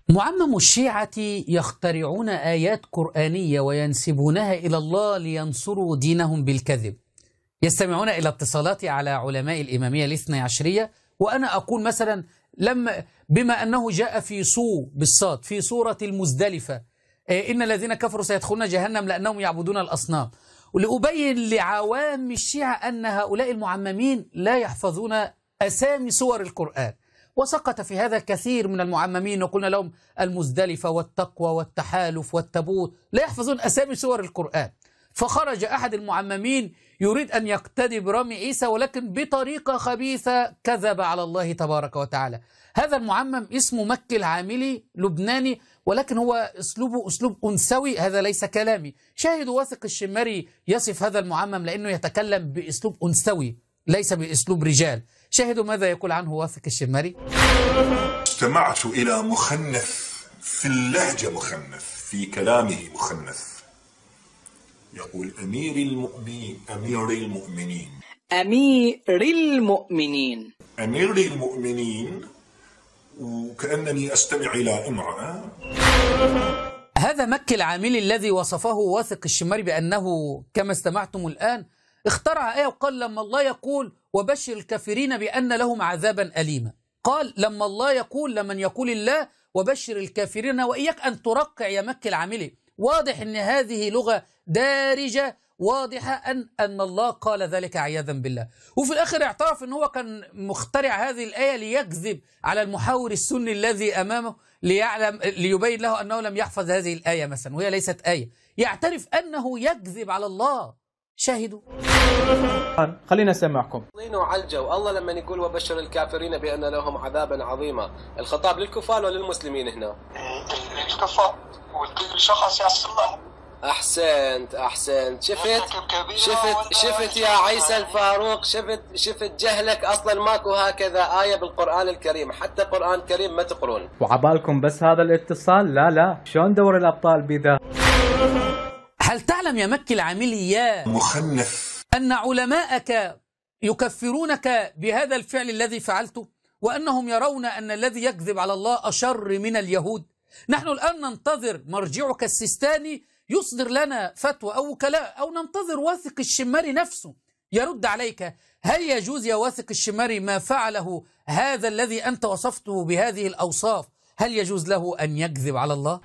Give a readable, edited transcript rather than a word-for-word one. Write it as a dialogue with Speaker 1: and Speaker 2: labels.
Speaker 1: معمم الشيعة يخترعون آيات قرآنية وينسبونها إلى الله لينصروا دينهم بالكذب. يستمعون إلى اتصالاتي على علماء الإمامية الاثني عشرية، وأنا أقول مثلا بما أنه جاء في بالصاد في سورة المزدلفة إن الذين كفروا سيدخلون جهنم لأنهم يعبدون الأصنام، ولأبين لعوام الشيعة أن هؤلاء المعممين لا يحفظون أسامي سور القرآن، وسقط في هذا كثير من المعممين، وقلنا لهم المزدلفة والتقوى والتحالف والتابوت لا يحفظون أسامي سور القرآن. فخرج أحد المعممين يريد أن يقتدي برمي عيسى، ولكن بطريقة خبيثة كذب على الله تبارك وتعالى. هذا المعمم اسمه مكي العاملي، لبناني، ولكن هو أسلوبه أسلوب أنثوي. هذا ليس كلامي، شاهدوا واثق الشمري يصف هذا المعمم لأنه يتكلم بأسلوب أنثوي ليس بأسلوب رجال. شاهدوا ماذا يقول عنه واثق الشمري.
Speaker 2: استمعت إلى مخنث في اللهجة، مخنث في كلامه، مخنث يقول أمير المؤمنين، أمير المؤمنين،
Speaker 3: أمير المؤمنين،
Speaker 2: أمير المؤمنين، وكأنني أستمع إلى امرأة.
Speaker 1: هذا مكي العاملي الذي وصفه واثق الشمري بأنه كما استمعتم الآن اخترع آية وقال لما الله يقول وبشر الكافرين بأن لهم عذابا أليما، قال لما الله يقول لمن يقول الله وبشر الكافرين. وإياك أن ترقع يا مكي العاملي، واضح أن هذه لغة دارجة واضحة أن الله قال ذلك عياذا بالله. وفي الآخر اعترف أن هو كان مخترع هذه الآية ليكذب على المحاور السني الذي أمامه ليبين له أنه لم يحفظ هذه الآية مثلا وهي ليست آية. يعترف أنه يكذب على الله. شاهدوا.
Speaker 4: خلينا نسمعكم.
Speaker 5: على الجو الله لما يقول وبشر الكافرين بأن لهم عذابا عظيما، الخطاب للكفار ولا للمسلمين هنا؟
Speaker 6: للكفار والكل شخص يصل له.
Speaker 5: أحسنت. شفت يا عيسى الفاروق، شفت جهلك. أصلا ماكو هكذا آية بالقرآن الكريم، حتى القرآن الكريم ما تقرون.
Speaker 4: وعبالكم بس هذا الاتصال؟ لا شلون دور الأبطال بذا؟
Speaker 1: هل تعلم يا مكي العاملي يا
Speaker 2: مخنث
Speaker 1: أن علماءك يكفرونك بهذا الفعل الذي فعلته، وأنهم يرون أن الذي يكذب على الله أشر من اليهود؟ نحن الآن ننتظر مرجعك السيستاني يصدر لنا فتوى أو وكلاء، أو ننتظر واثق الشمري نفسه يرد عليك. هل يجوز يا واثق الشمري ما فعله هذا الذي أنت وصفته بهذه الأوصاف؟ هل يجوز له أن يكذب على الله؟